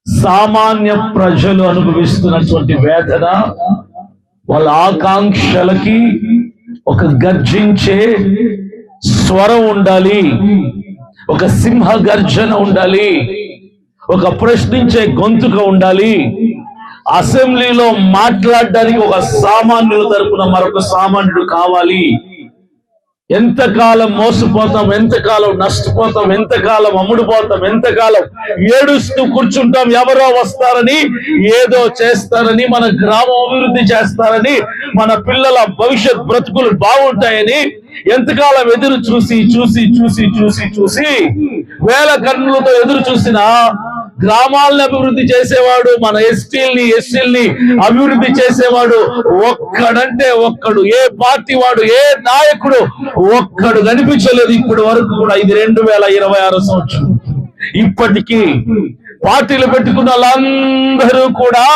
సామాన్య ప్రజలు అనుభవిస్తున్నటువంటి వేదన, వాళ్ళ ఆకాంక్షలకి ఒక గర్జించే స్వరం ఉండాలి, ఒక సింహ గర్జన ఉండాలి, ఒక ప్రశ్నించే గొంతుక ఉండాలి. అసెంబ్లీలో మాట్లాడడానికి ఒక సామాన్యుల తరపున మరొక సామాన్యుడు కావాలి. ఎంతకాలం మోసపోతాం, ఎంతకాలం నష్టపోతాం, ఎంతకాలం అమ్ముడుపోతాం, ఎంతకాలం ఏడుస్తూ కూర్చుంటాం. ఎవరో వస్తారని, ఏదో చేస్తారని, మన గ్రామం అభివృద్ధి చేస్తారని, మన పిల్లల భవిష్యత్ బ్రతుకులు బాగుంటాయని ఎంతకాలం ఎదురు చూసి చూసి చూసి చూసి చూసి వేల కన్నులతో ఎదురు చూసిన గ్రామాలను అభివృద్ధి చేసేవాడు, మన ఎస్సీల్ని అభివృద్ధి చేసేవాడు ఒక్కడంటే ఒక్కడు, ఏ పార్టీ వాడు, ఏ నాయకుడు ఒక్కడు కనిపించలేదు ఇప్పటి వరకు కూడా. ఇది 2026 సంవత్సరం. ఇప్పటికీ పార్టీలు పెట్టుకున్న వాళ్ళందరూ కూడా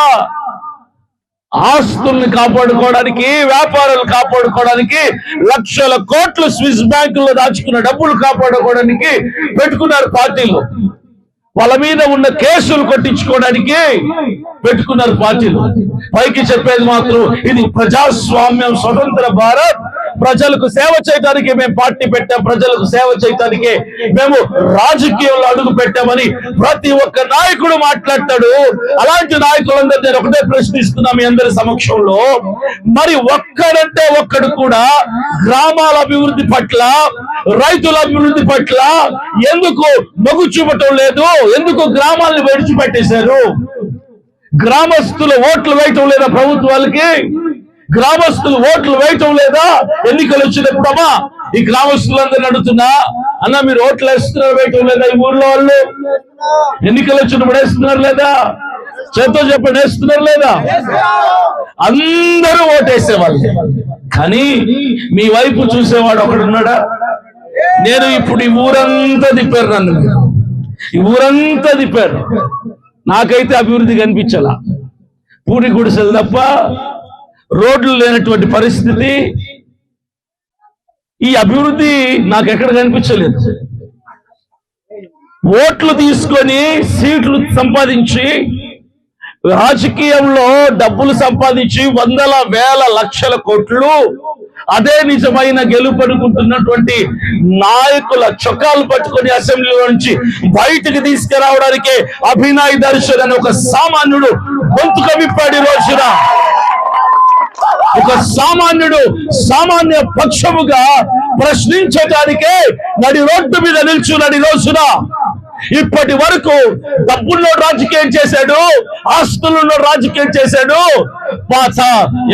ఆస్తుల్ని కాపాడుకోవడానికి, వ్యాపారాలు కాపాడుకోవడానికి, లక్షల కోట్లు స్విస్ బ్యాంకుల్లో దాచుకున్న డబ్బులు కాపాడుకోవడానికి పెట్టుకున్నారు పార్టీలు. వాళ్ళ మీద ఉన్న కేసులు కొట్టించుకోవడానికి పెట్టుకున్నారు పార్టీలు. పైకి చెప్పేది మాత్రం ఇది ప్రజాస్వామ్యం, స్వతంత్ర భారత్, ప్రజలకు సేవ చేయడానికి మేము పార్టీ పెట్టాం, ప్రజలకు సేవ చేయడానికి మేము రాజకీయంలో అడుగు పెట్టామని ప్రతి ఒక్క నాయకుడు మాట్లాడతాడు. అలాంటి నాయకులందరూ నేను ఒకటే ప్రశ్నిస్తున్నా మీ అందరి సమక్షంలో, మరి ఒక్కడంటే ఒక్కడు కూడా గ్రామాల అభివృద్ధి పట్ల, రైతుల అభివృద్ధి పట్ల ఎందుకు మొగ్గు చూపటం లేదు? ఎందుకు గ్రామాలను విడిచిపెట్టేశారు? గ్రామస్తులు ఓట్లు వేయటం లేదా ప్రభుత్వాలకి? గ్రామస్తులు ఓట్లు వేయటం లేదా? ఎన్నికలు వచ్చినప్పుడు అమ్మా ఈ గ్రామస్తులందరినీ అడుగుతున్నా, అన్న మీరు ఓట్లు వేస్తున్నారు వేయటం లేదా? ఈ ఊర్లో వాళ్ళు ఎన్నికలు వచ్చినప్పుడు వేస్తున్నారు లేదా? చేతో చెప్పండి, వేస్తున్నారు లేదా? అందరూ ఓటేసేవాళ్ళు. కానీ మీ వైపు చూసేవాడు ఒకడున్నాడా? నేను ఇప్పుడు ఈ ఊరంతా తిప్పారు, నన్ను ఈ ఊరంతా తిప్పారు, నాకైతే అభివృద్ధి కనిపించాల. పూరి గుడిసెలు తప్ప రోడ్లు లేనటువంటి పరిస్థితి. ఈ అభివృద్ధి నాకు ఎక్కడ కనిపించలేదు. ఓట్లు తీసుకొని సీట్లు సంపాదించి, రాజకీయంలో డబ్బులు సంపాదించి వందల వేల లక్షల కోట్లు, అదే నిజమైన గెలుపనుకుంటున్నటువంటి నాయకుల చొక్కాలు పట్టుకొని అసెంబ్లీలో నుంచి బయటికి తీసుకురావడానికి అభినయ్ దర్శన్ అని ఒక సామాన్యుడు గొంతుక విప్పాడు. ఈ రోజున ఒక సామాన్యుడు సామాన్య పక్షముగా ప్రశ్నించడానికే నడి రోడ్డు మీద నిల్చున్నాడు. ఈ రోజున ఇప్పటి వరకు డబ్బున్నోడు రాజకీయం చేశాడు, ఆస్తులున్నోడు రాజకీయం చేశాడు.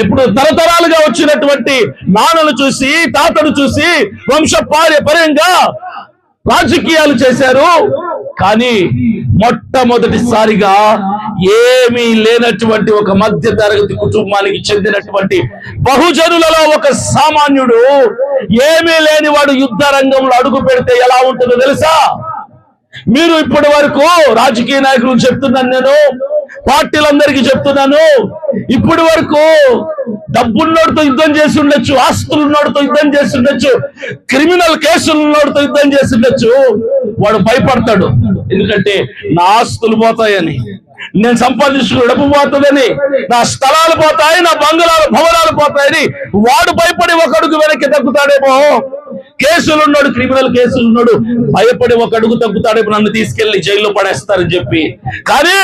ఎప్పుడు తరతరాలుగా వచ్చినటువంటి నాన్నలు చూసి, తాతను చూసి వంశపార్యపర్యంగా రాజకీయాలు చేశారు. కానీ మొట్టమొదటిసారిగా ఏమీ లేనటువంటి ఒక మధ్య తరగతి కుటుంబానికి చెందినటువంటి బహుజనులలో ఒక సామాన్యుడు, ఏమీ లేని వాడు యుద్ధ రంగంలో అడుగు పెడితే ఎలా ఉంటుందో తెలుసా? మీరు ఇప్పటి వరకు రాజకీయ నాయకులకు చెప్తున్నాను, నేను పార్టీలందరికీ చెప్తున్నాను, ఇప్పటి వరకు డబ్బున్నోడితో యుద్ధం చేసి ఉండొచ్చు, ఆస్తులున్నోడితో యుద్ధం చేసి ఉండొచ్చు, క్రిమినల్ కేసులున్నోడితో యుద్ధం చేసి ఉండొచ్చు. వాడు భయపడతాడు, ఎందుకంటే నా ఆస్తులు పోతాయని, నేను సంపాదించుకున్న డబ్బు పోతుందని, నా స్థలాలు పోతాయి, నా బంగ్లాలు భవనాలు పోతాయని వాడు భయపడి ఒక అడుగు వెనక్కి తగ్గుతాడేమో. కేసులున్నాడు, క్రిమినల్ కేసులున్నాడు, భయపడి ఒక అడుగు తగ్గుతాడేమో, నన్ను తీసుకెళ్లి జైల్లో పడేస్తారని చెప్పి. కానీ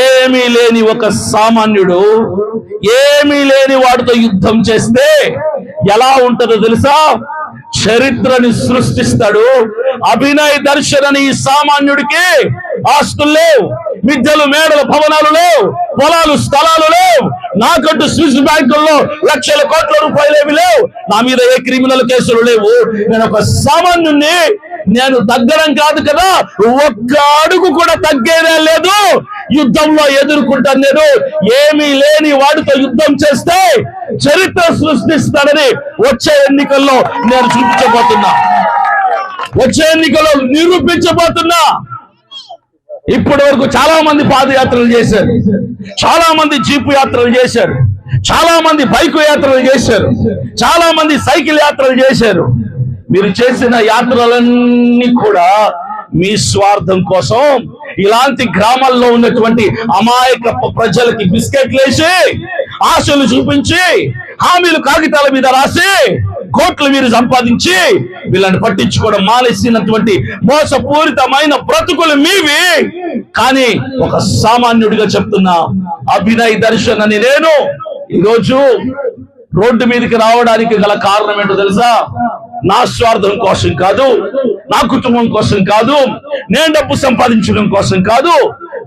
ఏమీ లేని ఒక సామాన్యుడు, ఏమీ లేని వాడితో యుద్ధం చేస్తే ఎలా ఉంటుందో తెలుసా? చరిత్రని సృష్టిస్తాడు. అభినయ్ దర్శన్ అని ఈ సామాన్యుడికి ఆస్తులు లేవు, మిద్దెలు మేడలు భవనాలు లేవు, పొలాలు స్థలాలు లేవు, నాకంటూ స్విస్ బ్యాంకుల్లో లక్షల కోట్ల రూపాయలు ఏమి లేవు, నా మీద ఏ క్రిమినల్ కేసులు లేవు. నేను ఒక సామాన్యుణ్ణి, నేను తగ్గడం కాదు కదా, ఒక్క అడుగు కూడా తగ్గేదే లేదు. యుద్ధంలో ఎదుర్కొంటాను నేను. ఏమీ లేని వాడితో యుద్ధం చేస్తే చరిత్ర సృష్టిస్తాడని వచ్చే ఎన్నికల్లో నేను చూపించబోతున్నా, వచ్చే ఎన్నికల్లో నిరూపించబోతున్నా. ఇప్పటి వరకు చాలా మంది పాదయాత్రలు చేశారు, చాలా మంది జీపు యాత్రలు చేశారు, చాలా మంది బైకు యాత్రలు చేశారు, చాలా మంది సైకిల్ యాత్రలు చేశారు. మీరు చేసిన యాత్రలన్నీ కూడా మీ స్వార్థం కోసం, ఇలాంటి గ్రామాల్లో ఉన్నటువంటి అమాయక ప్రజలకి బిస్కెట్లు వేసి, ఆశలు చూపించి, హామీలు కాగితాల మీద రాసి, కోట్లు మీరు సంపాదించి వీళ్ళని పట్టించుకోవడం మానేసినటువంటి మోసపూరితమైన బ్రతుకులు మీవి. కానీ ఒక సామాన్యుడిగా చెప్తున్నా, అభినయ్ దర్శన్ అని నేను ఈరోజు రోడ్డు మీదకి రావడానికి గల కారణం ఏంటో తెలుసా? నా స్వార్థం కోసం కాదు, నా కుటుంబం కోసం కాదు, నేను డబ్బు సంపాదించడం కోసం కాదు.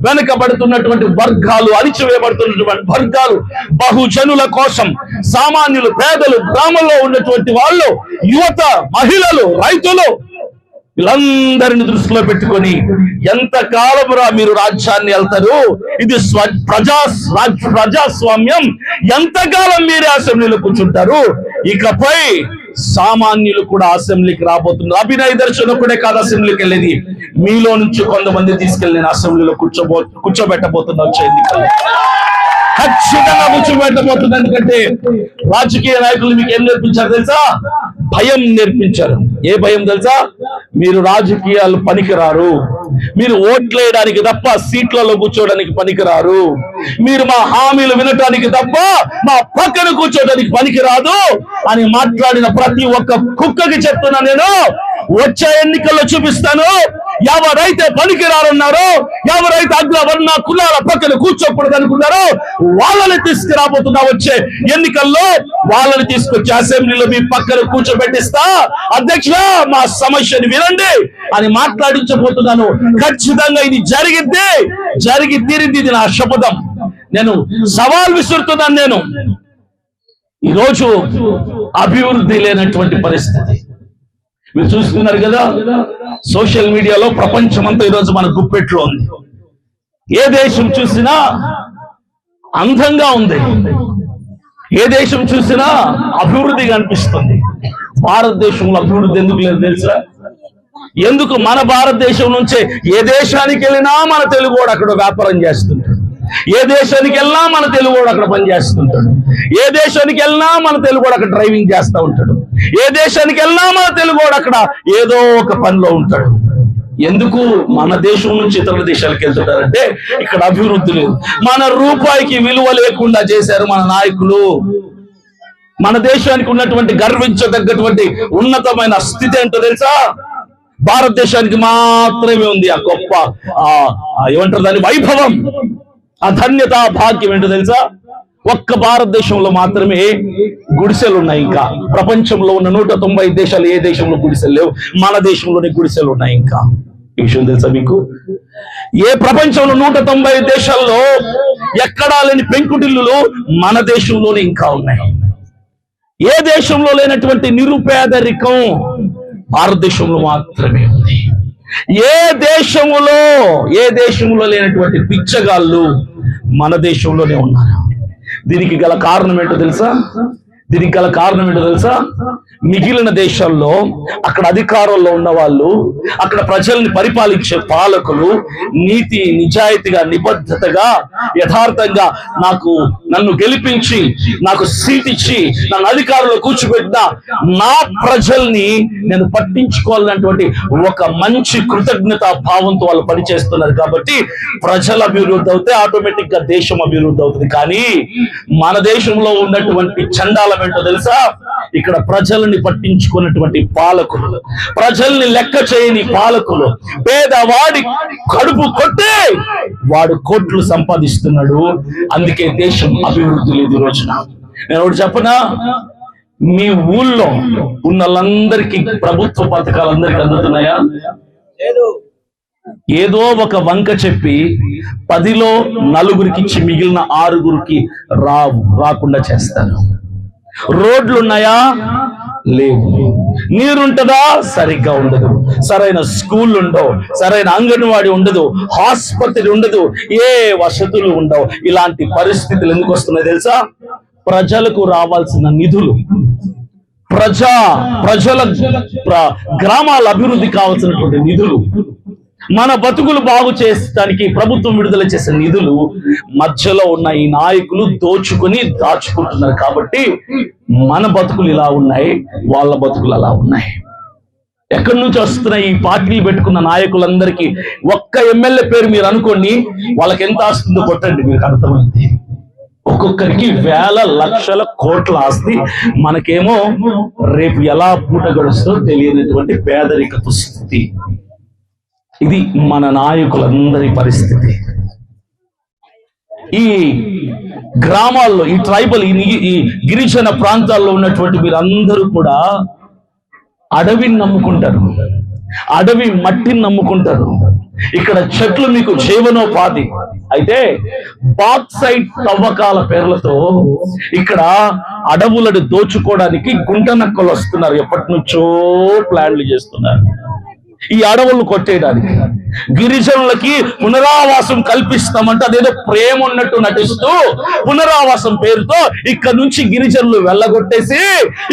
వెనుకబడుతున్నటువంటి వర్గాలు, అణిచివేయబడుతున్నటువంటి వర్గాలు, బహుజనుల కోసం, సామాన్యులు, పేదలు, గ్రామంలో ఉన్నటువంటి వాళ్ళు, యువత, మహిళలు, రైతులు, వీళ్ళందరిని దృష్టిలో పెట్టుకొని ఎంతకాలమురా మీరు రాజ్యాన్ని వెళ్తారు? ఇది ప్రజాస్వామ్యం. ఎంతకాలం మీరే అసెంబ్లీలో కూర్చుంటారు? ఇకపై సామాన్యులు కూడా అసెంబ్లీకి రాబోతున్నారు. అభినయ్ దర్శన్ ఒకడే కాదు అసెంబ్లీకి వెళ్ళేది, మీలో నుంచి కొంతమంది తీసుకెళ్ళి నేను అసెంబ్లీలో కూర్చోబెట్టబోతున్నా. వచ్చే ఎన్నికల్లో ఖచ్చితంగా కూర్చోబెట్టబోతుంది. ఎందుకంటే రాజకీయ నాయకులు మీకు ఏం నేర్పించారు తెలుసా? భయం నేర్పించారు. ఏ భయం తెలుసా? మీరు రాజకీయాలు పనికిరారు, మీరు ఓట్లేయడానికి తప్ప సీట్లలో కూర్చోడానికి పనికిరారు, మీరు మా హామీలు వినటానికి తప్ప మా పక్కన కూర్చోడానికి పనికిరాదు అని మాట్లాడిన ప్రతి ఒక్క కుక్కకి చెప్తున్నా నేను, వచ్చే ఎన్నికల్లో చూపిస్తాను. ఎవరైతే పనికిరారన్నారో, ఎవరైతే అగ్రవర్ణ కులాల పక్కన కూర్చోకూడదు అనుకున్నారో వాళ్ళని తీసుకురాబోతున్నా. వచ్చే ఎన్నికల్లో వాళ్ళని తీసుకొచ్చి అసెంబ్లీలో మీ పక్కన కూర్చోబెట్టిస్తా. అధ్యక్షుడా, మా సమస్యని వినండి అని మాట్లాడించబోతున్నాను. ఖచ్చితంగా ఇది జరిగి తీరింది. ఇది నా శపథం. నేను సవాల్ విసురుతున్నాను. నేను ఈరోజు అభివృద్ధి లేనటువంటి పరిస్థితి మీరు చూస్తున్నారు కదా. సోషల్ మీడియాలో ప్రపంచమంతా ఈరోజు మన గుప్పెట్లో ఉంది. ఏ దేశం చూసినా అందంగా ఉంది, ఏ దేశం చూసినా అభివృద్ధిగా అనిపిస్తుంది. భారతదేశంలో అభివృద్ధి ఎందుకు లేదు తెలుసా? ఎందుకు? మన భారతదేశం నుంచే ఏ దేశానికి వెళ్ళినా మన తెలుగువాడు అక్కడ వ్యాపారం చేస్తుంటాడు, ఏ దేశానికి వెళ్ళినా మన తెలుగువాడు అక్కడ పని చేస్తుంటాడు, ఏ దేశానికి వెళ్ళినా మన తెలుగువాడు అక్కడ డ్రైవింగ్ చేస్తూ ఉంటాడు, ఏ దేశానికి వెళ్ళినా మన తెలుగువాడు అక్కడ ఏదో ఒక పనిలో ఉంటాడు. ఎందుకు? మన దేశం నుంచి ఇతర దేశాలకు వెళ్తుంటారంటే ఇక్కడ అభివృద్ధి లేదు. మన రూపాయికి విలువ లేకుండా చేశారు మన నాయకులు. మన దేశానికి ఉన్నటువంటి గర్వించదగ్గటువంటి ఉన్నతమైన స్థితి ఏంటో తెలుసా? భారతదేశానికి మాత్రమే ఉంది ఆ గొప్ప ఏమంటారు దాని వైభవం, ఆ ధన్యత, భాగ్యం ఏంటో తెలుసా? ఒక్క భారతదేశంలో మాత్రమే గుడిసెలు ఉన్నాయి. ఇంకా ప్రపంచంలో ఉన్న 190 దేశాలు ఏ దేశంలో గుడిసెలు లేవు. మన దేశంలోనే గుడిసెలు ఉన్నాయి. ఇంకా ఈ విషయం తెలుసా మీకు? ఏ ప్రపంచంలో 190 దేశాల్లో ఎక్కడా లేని పెంకుటిల్లులు మన దేశంలోనే ఇంకా ఉన్నాయి. ఏ దేశంలో లేనటువంటి నిరుపేదరికం భారతదేశంలో మాత్రమే ఉంది. ఏ దేశంలో లేనటువంటి పిచ్చగాళ్ళు మన దేశంలోనే ఉన్నారు. దీనికి గల కారణం ఏంటో తెలుసా? మిగిలిన దేశాల్లో అక్కడ అధికారంలో ఉన్న వాళ్ళు, అక్కడ ప్రజల్ని పరిపాలించే పాలకులు నీతి నిజాయితీగా, నిబద్ధతగా, యథార్థంగా నన్ను గెలిపించి, నాకు సీట్ ఇచ్చి, నన్ను అధికారంలో కూర్చోబెట్టిన నా ప్రజల్ని నేను పట్టించుకోవాలన్నటువంటి ఒక మంచి కృతజ్ఞతా భావంతో వాళ్ళు పనిచేస్తున్నారు. కాబట్టి ప్రజల అభివృద్ధి అవుతే ఆటోమేటిక్ గా దేశం అభివృద్ధి అవుతుంది. కానీ మన దేశంలో ఉన్నటువంటి చండాలం ఏంటో తెలుసా? ఇక్కడ ప్రజల్ని పట్టించుకున్నటువంటి పాలకులు, ప్రజల్ని లెక్క చేయని పాలకులు, పేదవాడి కడుపు కొట్టే వాడు కోట్లు సంపాదిస్తున్నాడు. అందుకే దేశం అభివృద్ధి లేదు ఈ రోజున. నేను ఒకటి చెప్పనా? మీ ఊళ్ళో ఉన్న వాళ్ళందరికీ ప్రభుత్వ పథకాలు అందరికీ అందుతున్నాయా? ఏదో ఒక వంక చెప్పి 10లో 4గురికి ఇచ్చి మిగిలిన 6గురికి రాకుండా చేస్తారు. రోడ్లు ఉన్నాయా? లేవు. నీరుంటదా? సరిగ్గా ఉండదు. సరైన స్కూల్ ఉండవు, సరైన అంగన్వాడీ ఉండదు, ఆసుపత్రి ఉండదు, ఏ వసతులు ఉండవు. ఇలాంటి పరిస్థితులు ఎందుకు వస్తున్నాయి తెలుసా? ప్రజలకు రావాల్సిన నిధులు, ప్రజల గ్రామాల అభివృద్ధి కావాల్సినటువంటి నిధులు, మన బతుకులు బాగు చేయడానికి ప్రభుత్వం విడుదల చేసే నిధులు మధ్యలో ఉన్న ఈ నాయకులు దోచుకొని దాచుకుంటున్నారు. కాబట్టి మన బతుకులు ఇలా ఉన్నాయి, వాళ్ళ బతుకులు అలా ఉన్నాయి. ఎక్కడి నుంచి వస్తున్నాయి ఈ పార్టీలు పెట్టుకున్న నాయకులందరికీ? ఒక్క ఎమ్మెల్యే పేరు మీరు అనుకోండి, వాళ్ళకి ఎంత ఆస్తుందో కొట్టండి, మీకు అర్థమైంది. ఒక్కొక్కరికి వేల లక్షల కోట్ల ఆస్తి, మనకేమో రేపు ఎలా పూట గడుస్తుందో తెలియనటువంటి పేదరిక దుస్థితి. ఇది మన నాయకులందరి పరిస్థితి. ఈ గ్రామాల్లో, ఈ ట్రైబల్, ఈ గిరిజన ప్రాంతాల్లో ఉన్నటువంటి మీరందరూ కూడా అడవిని నమ్ముకుంటారు, అడవి మట్టిని నమ్ముకుంటారు. ఇక్కడ చెట్లు మీకు జీవనోపాధి. అయితే బాక్సైట్ తవ్వకాల పేర్లతో ఇక్కడ అడవులను దోచుకోవడానికి గుంట నక్కలు వస్తున్నారు. ఎప్పటి నుంచో ప్లాన్లు చేస్తున్నారు ఈ అడవులను కొట్టేయడానికి. గిరిజనులకి పునరావాసం కల్పిస్తామంటే అదేదో ప్రేమ ఉన్నట్టు నటిస్తూ పునరావాసం పేరుతో ఇక్కడ నుంచి గిరిజనులు వెళ్ళగొట్టేసి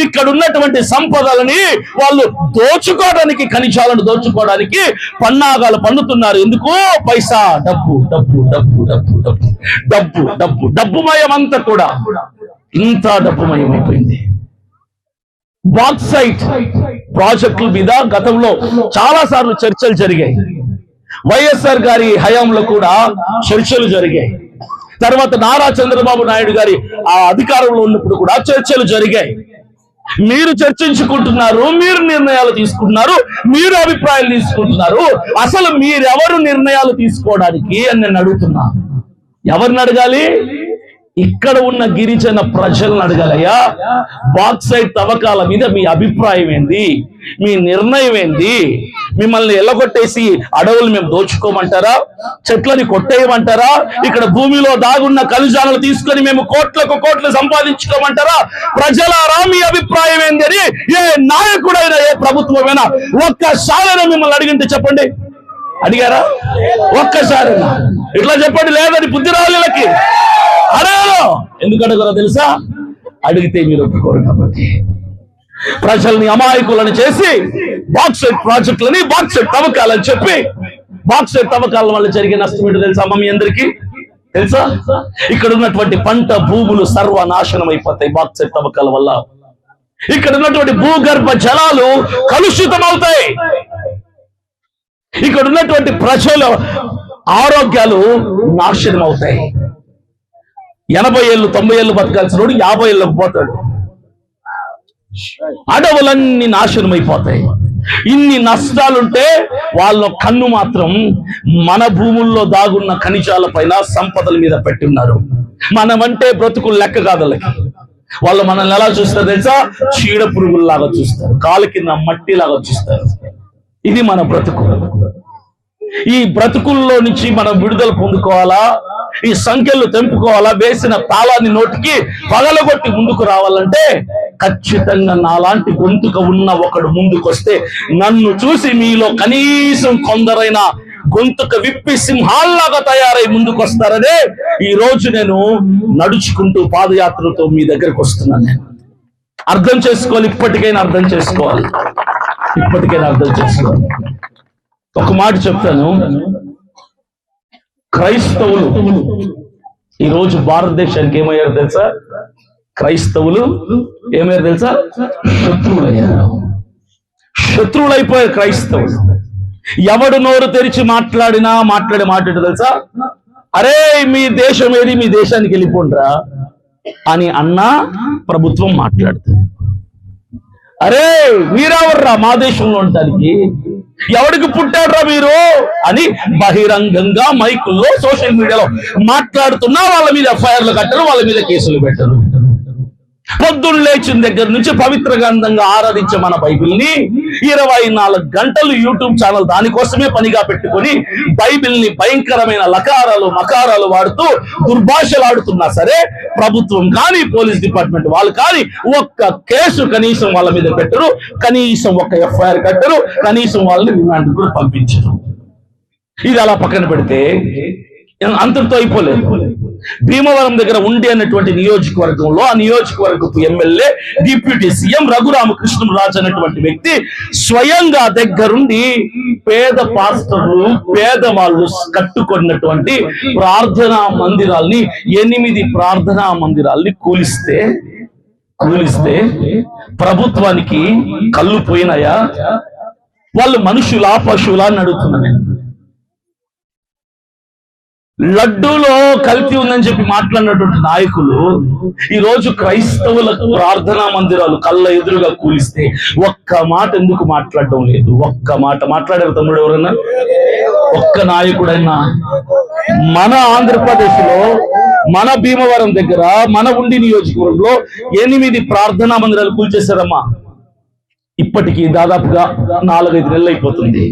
ఇక్కడ ఉన్నటువంటి సంపదలని వాళ్ళు దోచుకోవడానికి, ఖనిజాలను దోచుకోవడానికి పన్నాగాలు పన్నుతున్నారు. ఎందుకు? పైసా, డబ్బు డబ్బు డబ్బు డబ్బు డబ్బు డబ్బు డబ్బు డబ్బుమయం అంతా కూడా ఇంత డబ్బుమయం అయిపోయింది. బాక్సైట్ ప్రాజెక్టుల మీద గతంలో చాలా సార్లు చర్చలు జరిగాయి. వైఎస్ఆర్ గారి హయాంలో కూడా చర్చలు జరిగాయి. తర్వాత నారా చంద్రబాబు నాయుడు గారి ఆ అధికారంలో ఉన్నప్పుడు కూడా చర్చలు జరిగాయి. మీరు చర్చించుకుంటున్నారు, మీరు నిర్ణయాలు తీసుకుంటున్నారు, మీరు అభిప్రాయాలు తీసుకుంటున్నారు. అసలు మీరెవరు నిర్ణయాలు తీసుకోవడానికి అని నేను అడుగుతున్నా. ఎవరిని అడగాలి? ఇక్కడ ఉన్న గిరిజన ప్రజలను అడగాలయ్యా, బాక్సైట్ తవ్వకాల మీద మీ అభిప్రాయం ఏంది, మీ నిర్ణయం ఏంది? మిమ్మల్ని ఎల్లగొట్టేసి అడవులు మేము దోచుకోమంటారా? చెట్లని కొట్టేయమంటారా? ఇక్కడ భూమిలో దాగున్న ఖనిజాలను తీసుకొని మేము కోట్లకు కోట్లు సంపాదించుకోమంటారా? ప్రజలారా, మీ అభిప్రాయం ఏంది అని ఏ నాయకుడైనా, ఏ ప్రభుత్వమైనా ఒక్కసారైనా మిమ్మల్ని అడిగింటే చెప్పండి. అడిగారా? ఒక్కసారైనా ఇట్లా చెప్పండి. లేదని బుద్ధి రాళ్ళకి అడగరు. ఎందుకు అడగరో తెలుసా? అడిగితే మీరు ఒప్పుకోరు కాబట్టి. ప్రజల్ని అమాయకులను చేసి బాక్సైట్ ప్రాజెక్టులని, బాక్సైట్ తవ్వకాలని చెప్పి, బాక్సైట్ తవ్వకాల వల్ల జరిగే నష్టం ఏంటో తెలుసా మీ అందరికీ? తెలుసా? ఇక్కడ ఉన్నటువంటి పంట భూములు సర్వనాశనం అయిపోతాయి బాక్సైట్ తవ్వకాల వల్ల. ఇక్కడ ఉన్నటువంటి భూగర్భ జలాలు కలుషితం అవుతాయి. ఇక్కడ ఉన్నటువంటి ప్రజల ఆరోగ్యాలు నాశనం అవుతాయి. 80 ఏళ్ళు 90 ఏళ్ళు బతకాల్సిన 50 ఏళ్ళకు పోతాడు. అడవులన్నీ నాశనం అయిపోతాయి. ఇన్ని నష్టాలుంటే వాళ్ళ కన్ను మాత్రం మన భూముల్లో దాగున్న ఖనిజాల పైన, సంపదల మీద పెట్టున్నారు. మనమంటే బ్రతుకులు లెక్క కాదలకి. వాళ్ళు మనల్ని ఎలా చూస్తారు తెలుసా? చీడ పురుగుల్లాగా చూస్తారు, కాలు కింద మట్టిలాగా చూస్తారు. ఇది మన బ్రతుకు. ఈ బ్రతుకుల్లో నుంచి మనం విడుదల పొందుకోవాలా? ఈ సంఖ్యలు తెంపుకోవాలా? వేసిన తాళాన్ని నోటికి పగలగొట్టి ముందుకు రావాలంటే ఖచ్చితంగా నాలాంటి గొంతుక ఉన్న ఒకడు ముందుకొస్తే, నన్ను చూసి మీలో కనీసం కొందరైనా గొంతుక విప్పి సింహాల్లాగా తయారై ముందుకొస్తారనే ఈ రోజు నేను నడుచుకుంటూ పాదయాత్రతో మీ దగ్గరకు వస్తున్నాను. నేను అర్థం చేసుకోవాలి, ఇప్పటికైనా అర్థం చేసుకోవాలి, ఇప్పటికైనా అర్థం చేసుకోవాలి. ఒక మాట చెప్తాను. క్రైస్తవులు ఈరోజు భారతదేశానికి ఏమయ్యారు తెలుసా? క్రైస్తవులు ఏమయ్యారు తెలుసా? శత్రువులయ్యారు. శత్రువులైపోయారు క్రైస్తవులు. ఎవడు నోరు తెరిచి మాట్లాడే మాట తెలుసా? అరే మీ దేశం ఏది, మీ దేశానికి వెళ్ళిపోండ్రా అని అన్నా ప్రభుత్వం మాట్లాడుతుంది. అరే మీరెవర్రా మా దేశంలో ఉండటానికి, ఎవడికి పుట్టాడ్రా మీరు అని బహిరంగంగా మైకుల్లో, సోషల్ మీడియాలో మాట్లాడుతున్నా వాళ్ళ మీద ఎఫ్ఐఆర్లు కట్టరు, వాళ్ళ మీద కేసులు పెట్టరు. పొద్దున్న లేచిన దగ్గర నుంచి పవిత్ర గ్రంథంగా ఆరాధించే మన బైబిల్ని 24 గంటలు యూట్యూబ్ ఛానల్ దానికోసమే పనిగా పెట్టుకొని బైబిల్ని భయంకరమైన లకారాలు మకారాలు వాడుతూ దుర్భాషలాడుతున్నా సరే ప్రభుత్వం కానీ, పోలీస్ డిపార్ట్మెంట్ వాళ్ళు కానీ ఒక్క కేసు కనీసం వాళ్ళ మీద పెట్టరు, కనీసం ఒక్క ఎఫ్ఐఆర్ కట్టరు, కనీసం వాళ్ళని రిమాండ్ కూడా పంపించరు. ఇది అలా పక్కన పెడితే అంతటితో అయిపోలేదు. భీమవరం దగ్గర ఉండి అన్నటువంటి నియోజకవర్గంలో ఆ నియోజకవర్గపు ఎమ్మెల్యే డిప్యూటీ సీఎం రఘురామకృష్ణరాజు అన్నటువంటి వ్యక్తి స్వయంగా దగ్గరుండి పేద పాస్టర్లు, పేదవాళ్ళు కట్టుకున్నటువంటి ప్రార్థనా మందిరాల్ని 8 ప్రార్థనా మందిరాల్ని కూలిస్తే ప్రభుత్వానికి కళ్ళు పోయినాయా? వాళ్ళు మనుషులా పశువులా అని అడుగుతున్నా నేను. లడ్డూలో కల్తీ ఉందని చెప్పి మాట్లాడినటువంటి నాయకులు ఈ రోజు క్రైస్తవుల ప్రార్థనా మందిరాలు కళ్ళ ఎదురుగా కూలిస్తే ఒక్క మాట ఎందుకు మాట్లాడడం లేదు? ఒక్క మాట మాట్లాడారు తమ్ముడు ఎవరన్నా? ఒక్క నాయకుడైనా? మన ఆంధ్రప్రదేశ్ లో, మన భీమవరం దగ్గర, మన ఉండి నియోజకవర్గంలో 8 ప్రార్థనా మందిరాలు కూల్చేశారమ్మా. ఇప్పటికీ దాదాపుగా 4-5 నెలలు అయిపోతుంది.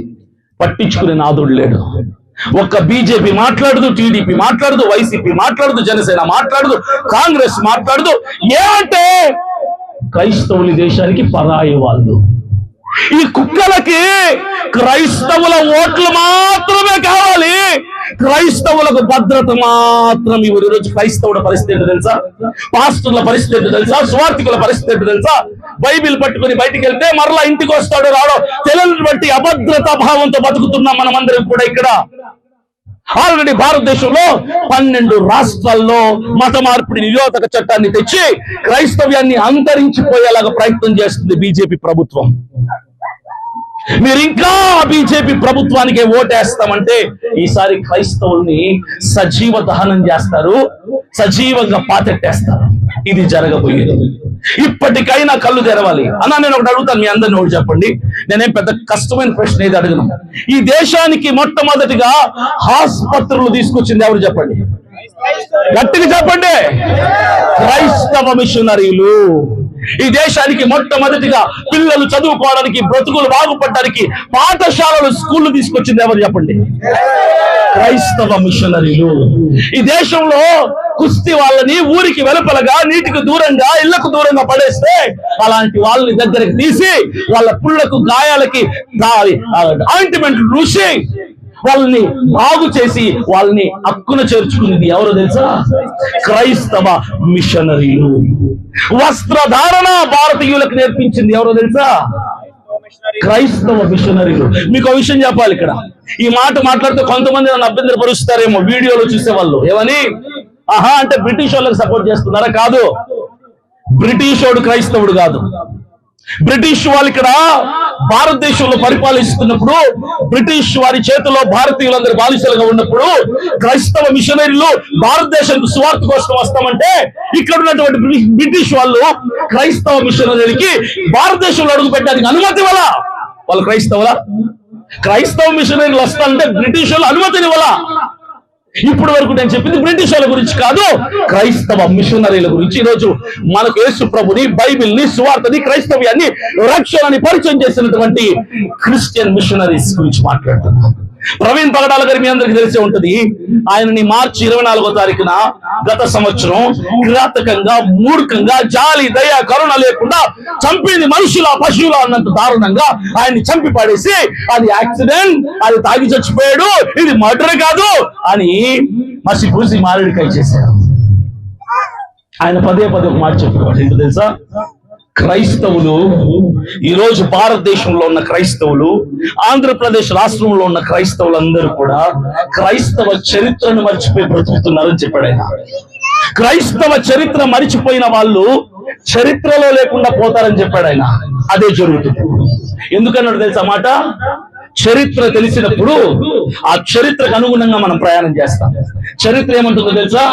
పట్టించుకునే నాదుడు లేడు. ఒక్క బీజేపీ మాట్లాడదు, టీడీపీ మాట్లాడదు, వైసీపీ మాట్లాడదు, జనసేన మాట్లాడదు, కాంగ్రెస్ మాట్లాడదు. ఏమంటే క్రైస్తవుల దేశానికి పరాయి వాళ్ళు. ఈ కుక్కలకి క్రైస్తవుల ఓట్లు మాత్రమే కావాలి, క్రైస్తవులకు భద్రత మాత్రం ఇవ్వరు. ఈరోజు క్రైస్తవుల పరిస్థితి ఏంటో తెలుసా? పాస్టర్ల పరిస్థితి ఏంటో తెలుసా? స్వార్థికుల పరిస్థితి ఏంటో తెలుసా? బైబిల్ పట్టుకుని బయటికి వెళ్తే మరలా ఇంటికి వస్తాడు రావడం తెలియని బట్టి అభద్రతా భావంతో బతుకుతున్నాం మనమందరం కూడా. ఇక్కడ ఆల్రెడీ భారతదేశంలో 12 రాష్ట్రాల్లో మత మార్పిడి నిరోధక చట్టాన్ని తెచ్చి క్రైస్తవ్యాన్ని అంతరించిపోయేలాగా ప్రయత్నం చేస్తుంది బీజేపీ ప్రభుత్వం. మీరు ఇంకా బీజేపీ ప్రభుత్వానికి ఓటేస్తామంటే ఈసారి క్రైస్తవుల్ని సజీవ దహనం చేస్తారు, సజీవంగా పాతెట్టేస్తారు. ఇది జరగబోయేది. ఇప్పటికైనా కళ్ళు తెరవాలి. అన్నా నేను ఒకటి అడుగుతాను, మీ అందరిని ఒకటి చెప్పండి. నేనేం పెద్ద కష్టమైన ప్రశ్న ఏది అడగను. ఈ దేశానికి మొట్టమొదటిగా ఆసుపత్రులు తీసుకొచ్చింది ఎవరు చెప్పండి? గట్టిగా చెప్పండి. క్రైస్తవ మిషనరీలు. ఈ దేశానికి మొట్టమొదటిగా పిల్లలు చదువుకోవడానికి, బ్రతుకులు బాగుపడడానికి పాఠశాలలు, స్కూళ్లు తీసుకొచ్చింది ఎవరు చెప్పండి? క్రైస్తవ మిషనరీలు. ఈ దేశంలో కుస్తీ వాళ్ళని ఊరికి వెలుపలగా, నీటికి దూరంగా, ఇళ్లకు దూరంగా పడేస్తే అలాంటి వాళ్ళని దగ్గరికి తీసి వాళ్ళ పుళ్ళకు, గాయాలకి ఆయింట్మెంట్లు రుచి వాళ్ళని బాగు చేసి వాళ్ళని హక్కున చేర్చుకునేది ఎవరో తెలుసా? క్రైస్తవ మిషనరీలు. వస్త్రధారణ భారతీయులకు నేర్పించింది ఎవరో తెలుసా? క్రైస్తవ మిషనరీలు. మీకు ఒక విషయం చెప్పాలి. ఇక్కడ ఈ మాట మాట్లాడితే కొంతమంది నన్ను అభ్యంతరపరుస్తారేమో వీడియోలో చూసేవాళ్ళు. ఏమని? ఆహా అంటే బ్రిటిష్ వాళ్ళకి సపోర్ట్ చేస్తున్నారా? కాదు. బ్రిటిష్ వాడు క్రైస్తవుడు కాదు. బ్రిటిష్ వాళ్ళు ఇక్కడ భారతదేశంలో పరిపాలిస్తున్నప్పుడు, బ్రిటిష్ వారి చేతిలో భారతీయులందరూ బానిసలుగా ఉన్నప్పుడు క్రైస్తవ మిషనరీలు భారతదేశానికి సువార్త కోసం వస్తామంటే ఇక్కడ ఉన్నటువంటి బ్రిటిష్ వాళ్ళు క్రైస్తవ మిషనరీలకి భారతదేశంలో అడుగు పెట్టడానికి అనుమతి ఇవ్వాలా? వాళ్ళు క్రైస్తవ మిషనరీలు వస్తానంటే బ్రిటిష్ వాళ్ళు అనుమతిని ఇవ్వాలా? ఇప్పుడు వరకు నేను చెప్పింది బ్రిటిష్ వాళ్ళ గురించి కాదు, క్రైస్తవ మిషనరీల గురించి. ఈరోజు మనకు యేసు ప్రభుని, బైబిల్ని, సువార్తని, క్రైస్తవ్యాన్ని, రక్షణని పరిచయం చేసినటువంటి క్రిస్టియన్ మిషనరీస్ గురించి మాట్లాడుతున్నాం. ప్రవీణ్ పగడాల గారి మీ అందరికి తెలిసే ఉంటది. ఆయనని మార్చి 24వ తారీఖున గత సంవత్సరం కిరాతకంగా, మూర్ఖంగా, జాలి, దయ, కరుణ లేకుండా చంపింది. మనుషుల, పశువుల అన్నంత దారుణంగా ఆయన్ని చంపి పడేసి అది యాక్సిడెంట్, అది తాగి చచ్చిపోయాడు, ఇది మర్డర్ కాదు అని మసిపూసి మారేడుకాయ చేశారు. ఆయన పదే ఒక మాట చెప్పేవాడు. ఏంటో తెలుసా? క్రైస్తవులు, ఈరోజు భారతదేశంలో ఉన్న క్రైస్తవులు, ఆంధ్రప్రదేశ్ రాష్ట్రంలో ఉన్న క్రైస్తవులందరూ కూడా క్రైస్తవ చరిత్రను మర్చిపోయి బ్రతుకుతున్నారని చెప్పాడు ఆయన. క్రైస్తవ చరిత్ర మరిచిపోయిన వాళ్ళు చరిత్రలో లేకుండా పోతారని చెప్పాడు ఆయన. అదే జరుగుతుంది. ఎందుకన్నాడు తెలుసా మాట? చరిత్ర తెలిసినప్పుడు ఆ చరిత్రకు అనుగుణంగా మనం ప్రయాణం చేస్తాం. చరిత్ర ఏమంటుందో తెలుసా?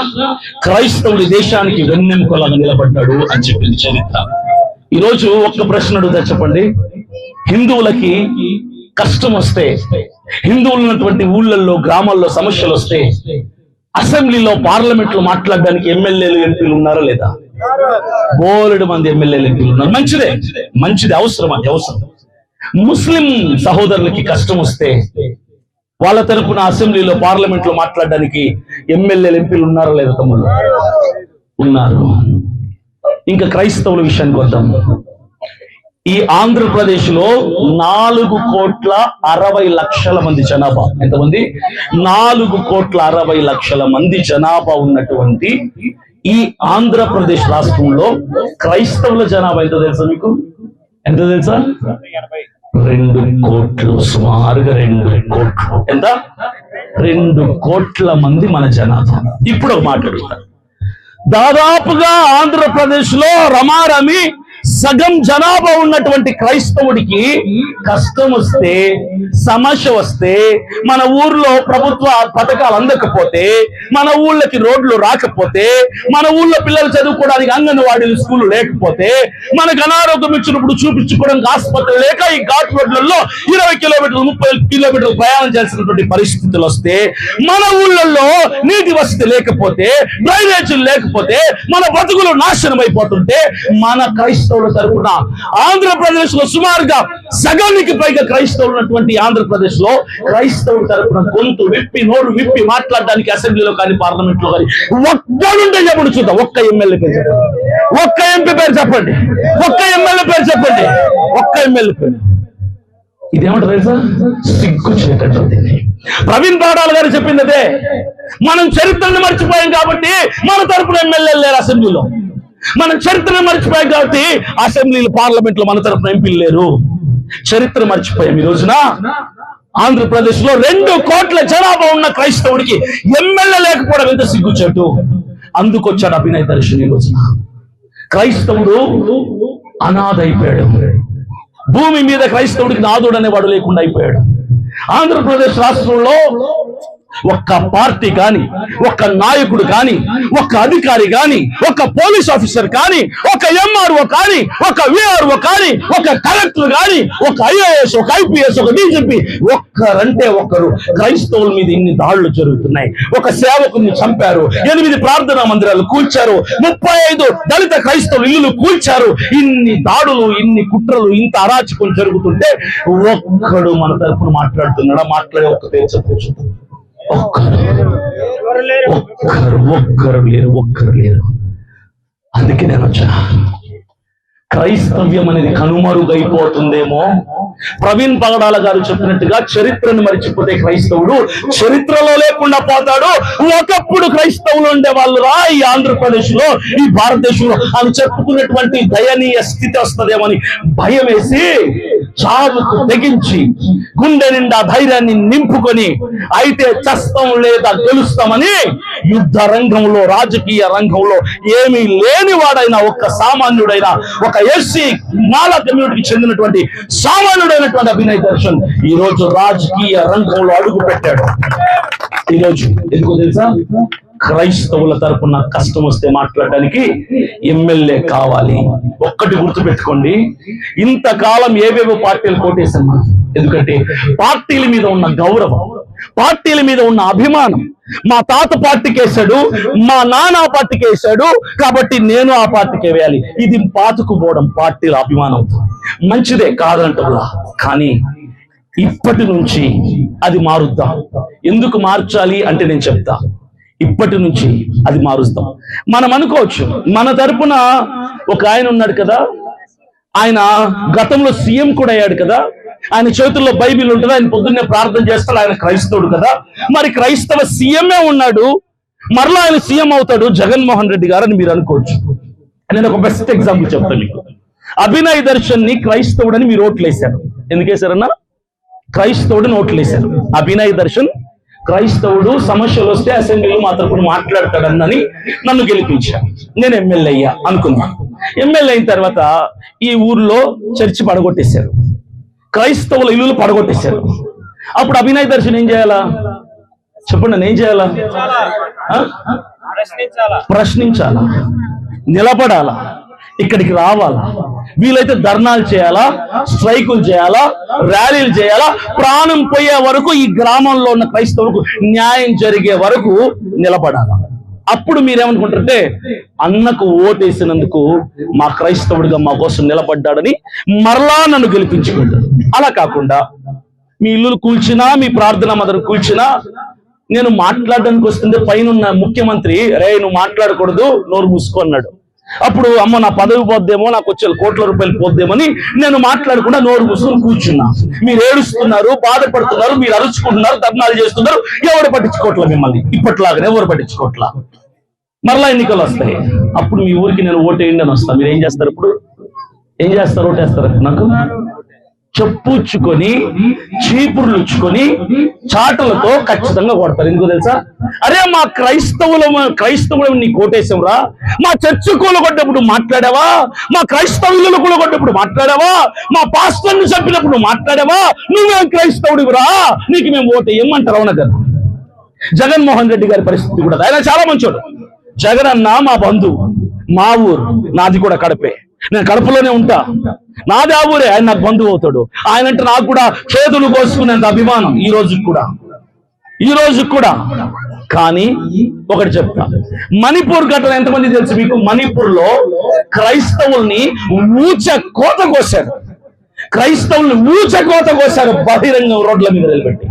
క్రైస్తవుడి దేశానికి వెన్నెముకలాగా నిలబడ్డాడు అని చెప్పింది చరిత్ర. ఈరోజు ఒక్క ప్రశ్న అడుగుతా చెప్పండి. హిందువులకి కష్టం వస్తే, హిందువులు ఉన్నటువంటి ఊళ్ళల్లో, గ్రామాల్లో సమస్యలు వస్తే అసెంబ్లీలో, పార్లమెంట్ లో మాట్లాడడానికి ఎమ్మెల్యేలు, ఎంపీలు ఉన్నారా లేదా? బోలెడు మంది ఎమ్మెల్యేలు, ఎంపీలు ఉన్నారు. మంచిది, అవసరం. అది అవసరం. ముస్లిం సహోదరులకి కష్టం వస్తే వాళ్ళ తరపున అసెంబ్లీలో, పార్లమెంట్ లో మాట్లాడడానికి ఎమ్మెల్యేలు, ఎంపీలు ఉన్నారా లేదా తమ్ముళ్ళు? ఉన్నారు. ఇంకా క్రైస్తవుల విషయానికి వద్దాం. ఈ ఆంధ్రప్రదేశ్ లో 4,60,00,000 మంది జనాభా. ఎంతమంది? 4,60,00,000 మంది జనాభా ఉన్నటువంటి ఈ ఆంధ్రప్రదేశ్ రాష్ట్రంలో క్రైస్తవుల జనాభా ఎంతో తెలుసా మీకు? ఎంత తెలుసా? 2 కోట్లు. సుమారుగా 2 కోట్లు. ఎంత? 2 కోట్ల మంది మన జనాభా. ఇప్పుడు ఒక మాట అడుగుతాను. దాదాపుగా ఆంధ్రప్రదేశ్ లో రమారమి సగం జనాభా ఉన్నటువంటి క్రైస్తవుడికి కష్టం వస్తే, సమస్య వస్తే, మన ఊర్లో ప్రభుత్వ పథకాలు అందకపోతే, మన ఊళ్ళకి రోడ్లు రాకపోతే, మన ఊళ్ళో పిల్లలు చదువుకోవడానికి అంగన్వాడీలు స్కూల్ లేకపోతే, మనకు అనారోగ్యం ఇచ్చినప్పుడు చూపించుకోవడానికి ఆసుపత్రి లేక ఈ ఘాట్ రోడ్లలో 20 కిలోమీటర్లు 30 కిలోమీటర్లు ప్రయాణం చేయాల్సినటువంటి పరిస్థితులు వస్తే, మన ఊళ్ళల్లో నీటి వసతి లేకపోతే, డ్రైనేజీలు లేకపోతే, మన బతుకులు నాశనం అయిపోతుంటే, మన క్రైస్తవుల తరపున ఆంధ్రప్రదేశ్ లో సుమారుగా సగానికి పైగా క్రైస్తవులు ఉన్నటువంటి ఆంధ్రప్రదేశ్ లో క్రైస్తవుల తరపున గొంతు విప్పి నోరు విప్పి మాట్లాడడానికి అసెంబ్లీలో కానీ పార్లమెంట్ లో కానీ ఒక్కడుంటే చెప్పండి చూద్దాం. ఒక్క ఎమ్మెల్యే పేరు చెప్పండి, ఒక్క ఎంపీ పేరు చెప్పండి, ఒక్క ఎమ్మెల్యే పేరు చెప్పండి, ఒక్క ఎమ్మెల్యే పేరు. ఇదేమంటారు తెలుసా? సిగ్గు చేటట్టుంది. ప్రవీణ్ పాడాల్ గారు చెప్పింది అదే. మనం చరిత్రను మర్చిపోయాం కాబట్టి మన తరపున ఎమ్మెల్యేలు లేరు అసెంబ్లీలో. మనం చరిత్రను మర్చిపోయాం కాబట్టి అసెంబ్లీలో పార్లమెంట్ లో మన తరపున ఎంపీలు లేరు. చరిత్ర మర్చిపోయాం. ఈ రోజున ఆంధ్రప్రదేశ్ లో 2 కోట్ల జనాభా ఉన్న క్రైస్తవుడికి ఎమ్మెల్యే లేకపోవడం ఎంత సిగ్గుచేటు. అందుకొచ్చాడు అభినయ్ దర్శన్. ఈ రోజున క్రైస్తవుడు అనాథ అయిపోయాడు. భూమి మీద క్రైస్తవుడికి నాదుడు అనేవాడు లేకుండా అయిపోయాడు. ఆంధ్రప్రదేశ్ రాష్ట్రంలో ఒక్క పార్టీ కానీ, ఒక్క నాయకుడు కానీ, ఒక్క అధికారి కానీ, ఒక్క పోలీస్ ఆఫీసర్ కానీ, ఒక ఎంఆర్ఓ కానీ, ఒక విఆర్ఓ కానీ, ఒక కలెక్టర్ కానీ, ఒక ఐఏఎస్, ఒక ఐపీఎస్, ఒక డీజీపీ ఒక్కరంటే ఒక్కరు క్రైస్తవుల మీద ఇన్ని దాడులు జరుగుతున్నాయి. ఒక సేవకుని చంపారు, 8 ప్రార్థనా మందిరాలు కూల్చారు, 35 దళిత క్రైస్తవులు ఇల్లులు కూల్చారు. ఇన్ని దాడులు, ఇన్ని కుట్రలు, ఇంత అరాచకం జరుగుతుంటే ఒక్కడు మన తరపున మాట్లాడుతున్నాడా? మాట్లాడే ఒక్క పేరు చెప్పచ్చు. ఒక్కరు లేరు. అందుకే నేను వచ్చా. క్రైస్తవ్యం అనేది కనుమరుగైపోతుందేమో. ప్రవీణ్ పగడాల గారు చెప్పినట్టుగా చరిత్రను మరిచిపోతే క్రైస్తవుడు చరిత్రలో లేకుండా పోతాడు. ఒకప్పుడు క్రైస్తవులు ఉండే వాళ్ళు రా ఈ ఆంధ్రప్రదేశ్ లో, ఈ భారతదేశంలో అని చెప్పుకున్నటువంటి దయనీయ స్థితి వస్తుందేమని భయం వేసి చావుకు తెగించి గుండె నిండా ధైర్యాన్ని నింపుకొని అయితే చస్తాం లేదా గెలుస్తామని యుద్ధ రంగంలో, రాజకీయ రంగంలో ఏమీ లేని వాడైనా, ఒక్క సామాన్యుడైనా, ఒక ఎస్సీ మాల కమ్యూనిటీకి చెందినటువంటి సామాన్యుడైనటువంటి అభినయ్ దర్శన్ ఈ రోజు రాజకీయ రంగంలో అడుగు పెట్టాడు. ఈరోజు ఎందుకో తెలుసా? క్రైస్తవుల తరపున కష్టం వస్తే మాట్లాడడానికి ఎమ్మెల్యే కావాలి. ఒక్కటి గుర్తుపెట్టుకోండి, ఇంతకాలం ఏవేవో పార్టీలు కోటేశాం మనం. ఎందుకంటే పార్టీల మీద ఉన్న గౌరవం, పార్టీల మీద ఉన్న అభిమానం. మా తాత పార్టీకి వేశాడు, మా నాన్న పార్టీకి వేశాడు కాబట్టి నేను ఆ పార్టీకి వేయాలి. ఇది పాతుకుపోవడం పార్టీల అభిమానం. మంచిదే కాదంటలా, కానీ ఇప్పటి నుంచి అది మారుద్దాం. ఎందుకు మార్చాలి అంటే నేను చెప్తా. ఇప్పటి నుంచి అది మారుస్తాం. మనం అనుకోవచ్చు, మన తరపున ఒక ఆయన ఉన్నాడు కదా, ఆయన గతంలో సీఎం కూడా అయ్యాడు కదా, ఆయన చేతుల్లో బైబిల్ ఉంటుంది, ఆయన పొద్దున్నే ప్రార్థన చేస్తాడు, ఆయన క్రైస్తవుడు కదా, మరి క్రైస్తవ సీఎంఏ ఉన్నాడు, మరలా ఆయన సీఎం అవుతాడు జగన్మోహన్ రెడ్డి గారు అని మీరు అనుకోవచ్చు. నేను ఒక బెస్ట్ ఎగ్జాంపుల్ చెప్తాను మీకు. అభినయ్ దర్శన్ ని క్రైస్తవుడని మీరు ఓట్లు వేశారు. ఎందుకు వేశారన్నా? క్రైస్తవుడిని ఓట్లు వేశారు. అభినయ్ దర్శన్ క్రైస్తవుడు, సమస్యలు వస్తే అసెంబ్లీలో మా తరపున మాట్లాడతాడని నన్ను గెలిపించాను. నేను ఎమ్మెల్యే అయ్యా అనుకున్నాను. ఎమ్మెల్యే అయిన తర్వాత ఈ ఊర్లో చర్చి పడగొట్టేశారు, క్రైస్తవుల ఇల్లులు పడగొట్టేశారు. అప్పుడు అభినయ్ దర్శన్ ఏం చేయాలా చెప్పండి? నేను ఏం చేయాలా? ప్రశ్నించాలా, నిలబడాలా, ఇక్కడికి రావాలా, వీలైతే ధర్నాలు చేయాలా, స్ట్రైకులు చేయాలా, ర్యాలీలు చేయాలా, ప్రాణం పోయే వరకు ఈ గ్రామంలో ఉన్న క్రైస్తవులకు న్యాయం జరిగే వరకు నిలబడాలా. అప్పుడు మీరేమనుకుంటారంటే అన్నకు ఓటేసినందుకు మా క్రైస్తవుడిగా మా కోసం నిలబడ్డాడని మరలా నన్ను గెలిపించుకుంటారు. అలా కాకుండా మీ ఇల్లులు కూల్చినా, మీ ప్రార్థనా మందిరం కూల్చినా, నేను మాట్లాడడానికి వస్తుంటే పైన ముఖ్యమంత్రి రే నువ్వు మాట్లాడకూడదు, నోరు మూసుకో అన్నాడు. అప్పుడు అమ్మ నా పదవి పోద్దేమో, నాకు వచ్చే కోట్ల రూపాయలు పోద్దేమని నేను మాట్లాడకుండా నోరు మూసుకొని కూర్చున్నా. మీరు ఏడుస్తున్నారు, బాధపడుతున్నారు, మీరు అరుచుకుంటున్నారు, ధర్నాలు చేస్తున్నారు, ఎవరు పట్టించుకోవట్లా మిమ్మల్ని. ఇప్పట్లాగానే ఎవరు పట్టించుకోవట్లా. మరలా ఎన్నికలు వస్తాయి, అప్పుడు మీ ఊరికి నేను ఓటేయండి అని వస్తా. మీరు ఏం చేస్తారు? ఇప్పుడు ఏం చేస్తారు? ఓటేస్తారు నాకు? చెప్పుచ్చుకొని చీపుర్లుచ్చుకొని చాటలతో ఖచ్చితంగా కొడతారు. ఎందుకు తెలుసా? అరే మా క్రైస్తవులు నీ కోటేశం రా, మా చర్చి కూలగొడ్డప్పుడు మాట్లాడావా, మా క్రైస్తవులను కూలగొడ్డప్పుడు మాట్లాడావా, మా పాస్టర్ని చంపినప్పుడు మాట్లాడావా, నువ్వేం క్రైస్తవుడివి రా, నీకు మేము ఓటు ఏమంటారు? అవునా కదా? జగన్మోహన్ రెడ్డి గారి పరిస్థితి కూడా, ఆయన చాలా మంచోడు. జగన్ అన్న మా బంధువు, మా ఊరు, నాది కూడా కడపే, నేను కడపలోనే ఉంటా, నాది ఆ ఊరే, ఆయన నాకు బంధువు అవుతాడు. ఆయన అంటే నాకు కూడా చేతులు కోసుకునేంత అభిమానం ఈ రోజు కూడా. కానీ ఒకటి చెప్తా, మణిపూర్ ఘటన ఎంతమంది తెలుసు మీకు? మణిపూర్ లో క్రైస్తవుల్ని ఊచ కోత కోసారు బహిరంగ రోడ్ల మీద నిలబెట్టి.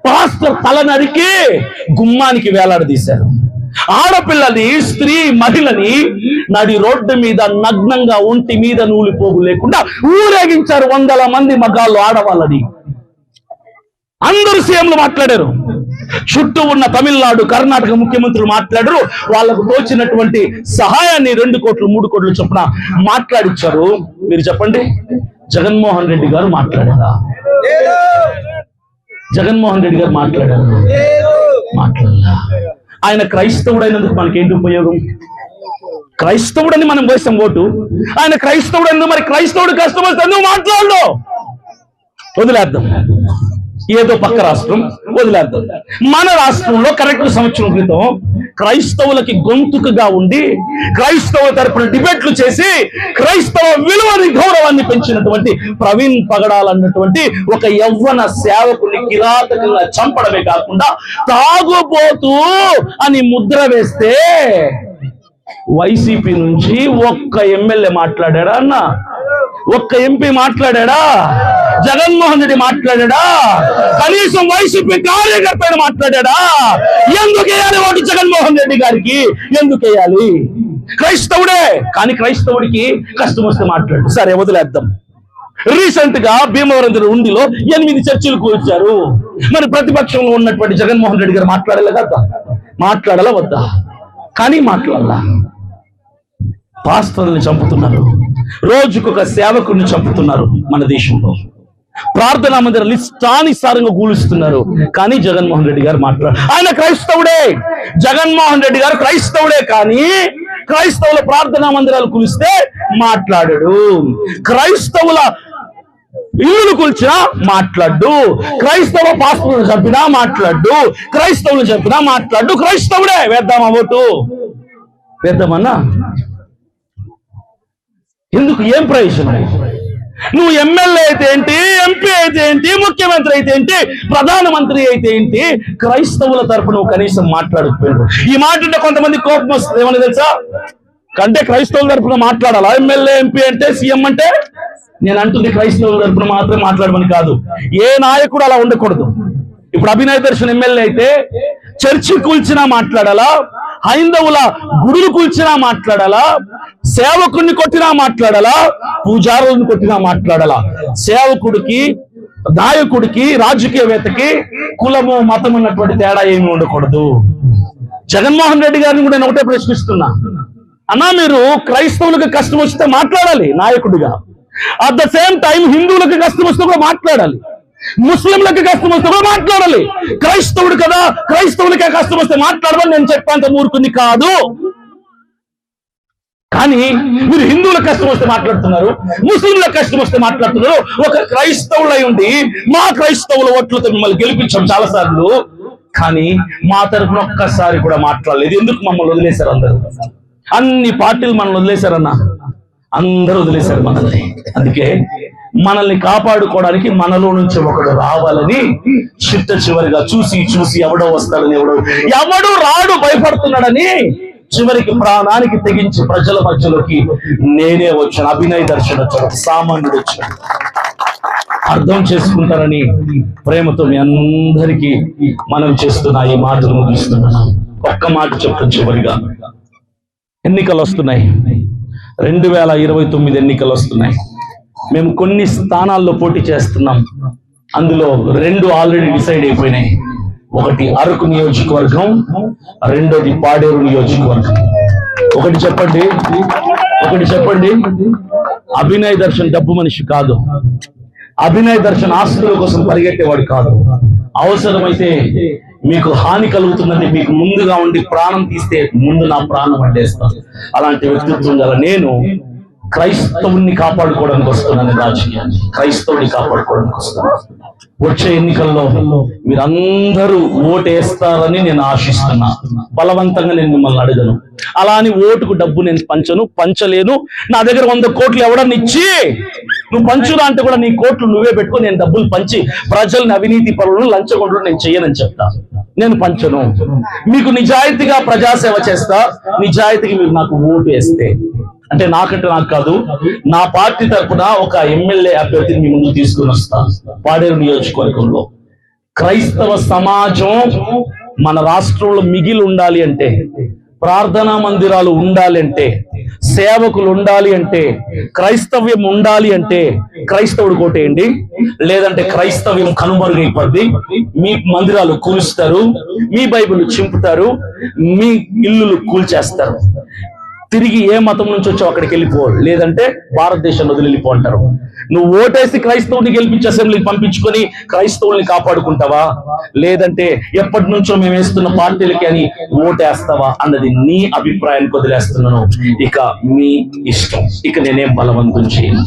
పాస్టర్ తల నరికి గుమ్మానికి వేలాడదీశారు. ఆడపిల్లని, స్త్రీ, మహిళని నడి రోడ్డు మీద నగ్నంగా ఒంటి మీద నూలిపోగు లేకుండా ఊరేగించారు. 100 మంది మగాళ్ళు, ఆడవాళ్ళని. అందరూ సీఎంలు మాట్లాడారు, చుట్టూ ఉన్న తమిళనాడు, కర్ణాటక ముఖ్యమంత్రులు మాట్లాడారు. వాళ్లకు తోచినటువంటి సహాయాన్ని 2 కోట్లు 3 కోట్లు చొప్పున మాట్లాడిచ్చారు. మీరు చెప్పండి, జగన్మోహన్ రెడ్డి గారు మాట్లాడారా? జగన్మోహన్ రెడ్డి గారు మాట్లాడారు? మాట్లాడారా? ఆయన క్రైస్తవుడు అయినందుకు మనకేంటి ఉపయోగం? క్రైస్తవుడని మనం వేసాం ఓటు, ఆయన క్రైస్తవుడు అయినందుకు మరి క్రైస్తవుడు కష్టం వస్తే నువ్వు మాట్లాడు, వదిలేద్దాం. ఏదో పక్క రాష్ట్రం వదిలేద్దాం. మన రాష్ట్రంలో కరెక్ట్ సంవత్సరం క్రితం క్రైస్తవులకి గొంతుకగా ఉండి క్రైస్తవ తరపున డిబేట్లు చేసి క్రైస్తవ విలువని, గౌరవాన్ని పెంచినటువంటి ప్రవీణ్ పగడాల్ అన్నటువంటి ఒక యవ్వన సేవకుని కిరాతకంగా చంపడమే కాకుండా తాగుబోతూ అని ముద్ర వేస్తే వైసీపీ నుంచి ఒక్క ఎమ్మెల్యే మాట్లాడాడా అన్న? ఒక్క ఎంపీ మాట్లాడాడా? జగన్మోహన్ రెడ్డి మాట్లాడాడా? కనీసం వైసీపీ కార్యకర్త మాట్లాడాడా? ఎందుకు వేయాలి ఓటు జగన్మోహన్ రెడ్డి గారికి? ఎందుకు వేయాలి? క్రైస్తవుడే, కానీ క్రైస్తవుడికి కష్టం వస్తే మాట్లాడు. సరే, వదిలేద్దాం. రీసెంట్ గా భీమవరం ఉండిలో 8 చర్చిలు కూల్చారు. మరి ప్రతిపక్షంలో ఉన్నటువంటి జగన్మోహన్ రెడ్డి గారు మాట్లాడాలి కదా? మాట్లాడాలా వద్దా? కానీ మాట్లాడాలా? పాస్టర్ని చంపుతున్నారు, రోజుకొక సేవకుడిని చంపుతున్నారు మన దేశంలో. ప్రార్థనా మందిరాలు ఇష్టానుసారంగా కూలుస్తున్నారు. కానీ జగన్మోహన్ రెడ్డి గారు ఆయన క్రైస్తవుడే, జగన్మోహన్ రెడ్డి గారు క్రైస్తవుడే, కానీ క్రైస్తవుల ప్రార్థనా మందిరాలు కూలిస్తే మాట్లాడాడు. క్రైస్తవుల ఇల్లులు కూల్చినా మాట్లాడు, క్రైస్తవ పాస్టర్లను చంపినా మాట్లాడు, క్రైస్తవులు చంపినా మాట్లాడు. క్రైస్తవుడే. వేద్దామా ఓటు? వేద్దామన్నా? ఎందుకు? ఏం ప్రయోజనం? నువ్వు ఎమ్మెల్యే అయితే ఏంటి, ఎంపీ అయితే ఏంటి, ముఖ్యమంత్రి అయితే ఏంటి, ప్రధానమంత్రి అయితే ఏంటి, క్రైస్తవుల తరపు నువ్వు కనీసం మాట్లాడకపోయాడు. ఈ మాట అంటే కొంతమంది కోపం వస్తుంది. ఏమని తెలుసా? అంటే క్రైస్తవుల తరపున మాట్లాడాలా? ఎమ్మెల్యే, ఎంపీ అంటే, సీఎం అంటే? నేను అంటుంది క్రైస్తవుల తరపున మాత్రమే మాట్లాడమని కాదు. ఏ నాయకుడు అలా ఉండకూడదు. ఇప్పుడు అభినయ్ దర్శన్ ఎమ్మెల్యే అయితే చర్చి కూల్చినా మాట్లాడాలా, హైందవుల గుడులు కూల్చినా మాట్లాడాలా, సేవకుడిని కొట్టినా మాట్లాడాలా, పూజారులను కొట్టినా మాట్లాడాలా? సేవకుడికి, నాయకుడికి, రాజకీయవేత్తకి కులము, మతం ఉన్నటువంటి తేడా ఏమి ఉండకూడదు. జగన్మోహన్ రెడ్డి గారిని కూడా నేను ఒకటే ప్రశ్నిస్తున్నా, అన్నా మీరు క్రైస్తవులకు కష్టం వస్తే మాట్లాడాలి నాయకుడిగా, అట్ ద సేమ్ టైం హిందువులకు కష్టం వస్తే కూడా మాట్లాడాలి, ముస్లింలకు కష్టం వస్తే కూడా మాట్లాడాలి. క్రైస్తవుడు కదా, క్రైస్తవులకే కష్టం వస్తే మాట్లాడాలని నేను చెప్పేంత మూర్ఖుని కాదు. కానీ మీరు హిందువులకు కష్టం వస్తే మాట్లాడుతున్నారు, ముస్లింలకు కష్టం వస్తే మాట్లాడుతున్నారు. ఒక క్రైస్తవులై ఉండి మా క్రైస్తవుల ఓట్లతో మిమ్మల్ని గెలిపించాం చాలాసార్లు, కానీ మా తరపున ఒక్కసారి కూడా మాట్లాడలేదు. ఎందుకు? మమ్మల్ని వదిలేశారు అందరూ. అన్ని పార్టీలు మనల్ని వదిలేశారన్నా, అందరూ వదిలేశారు మనల్ని. అందుకే మనల్ని కాపాడుకోవడానికి మనలో నుంచి ఒకడు రావాలని చిట్ట చివరిగా చూసి ఎవడో వస్తాడని, ఎవడు రాడు భయపడుతున్నాడని చివరికి ప్రాణానికి తెగించి ప్రజల మధ్యలోకి నేనే వచ్చాను. అభినయ్ దర్శన్ వచ్చాడు, సామాన్యుడు వచ్చాడు. అర్థం చేసుకుంటారని ప్రేమతో మీ అందరికీ మనం చేస్తున్న ఈ మాటలు ముగిస్తున్నాను. ఒక్క మాట చెప్తాను చివరిగా. ఎన్నికలు వస్తున్నాయి, 2029 ఎన్నికలు వస్తున్నాయి. మేము కొన్ని స్థానాల్లో పోటీ చేస్తున్నాం. అందులో 2 ఆల్రెడీ డిసైడ్ అయిపోయినాయి. ఒకటి అరకు నియోజకవర్గం, రెండోది పాడేరు నియోజకవర్గం. ఒకటి చెప్పండి, అభినయ్ దర్శన్ డబ్బు మనిషి కాదు. అభినయ దర్శన ఆస్తుల కోసం పరిగెట్టేవాడు కాదు. అవసరమైతే మీకు హాని కలుగుతుందని మీకు ముందుగా ఉండి ప్రాణం తీస్తే ముందు నా ప్రాణం అడ్డేస్తాను. అలాంటి వ్యక్తిత్వం గల నేను క్రైస్తవుని కాపాడుకోవడానికి వస్తున్నాను. రాజకీయాన్ని క్రైస్తవుని కాపాడుకోవడానికి వస్తున్నాను. వచ్చే ఎన్నికల్లో మీరందరూ ఓటేస్తారని నేను ఆశిస్తున్నా. బలవంతంగా నేను మిమ్మల్ని అడగను. అలా అని ఓటుకు డబ్బు నేను పంచలేను. నా దగ్గర 100 కోట్లు ఎవడన్నా ఇచ్చి నువ్వు పంచురా అంటే కూడా నీ కోట్లు నువ్వే పెట్టుకో, నేను డబ్బులు పంచి ప్రజల్ని అవినీతి పనులను లంచగొండలు నేను చెయ్యనని చెప్తా. నేను పంచను. మీకు నిజాయితీగా ప్రజాసేవ చేస్తా. నిజాయితీగా మీరు నాకు ఓటు వేస్తే, అంటే నాకంటే నాకు కాదు, నా పార్టీ తరఫున ఒక ఎమ్మెల్యే అభ్యర్థిని మీ ముందు తీసుకుని వస్తా. పాడేరు నియోజకవర్గంలో క్రైస్తవ సమాజం మన రాష్ట్రంలో మిగిలి ఉండాలి అంటే, ప్రార్థనా మందిరాలు ఉండాలి అంటే, సేవకులు ఉండాలి అంటే, క్రైస్తవ్యం ఉండాలి అంటే క్రైస్తవుడు కోటేయండి. లేదంటే క్రైస్తవ్యం కనుమరుగైపోద్ది. మీ మందిరాలు కూలుస్తారు, మీ బైబిల్ చింపుతారు, మీ ఇల్లులు కూల్చేస్తారు. తిరిగి ఏ మతం నుంచి వచ్చావు అక్కడికి వెళ్ళిపో, లేదంటే భారతదేశంలో వదిలిపో అంటారు. నువ్వు ఓటేసి క్రైస్తవుని గెలిపించి అసెంబ్లీకి పంపించుకొని క్రైస్తవుల్ని కాపాడుకుంటావా, లేదంటే ఎప్పటి నుంచో మేము వేస్తున్న పార్టీలకి అని ఓటేస్తావా అన్నది నీ అభిప్రాయానికి వదిలేస్తున్నాను. ఇక మీ ఇష్టం. ఇక నేనేం బలవంతం చేయను.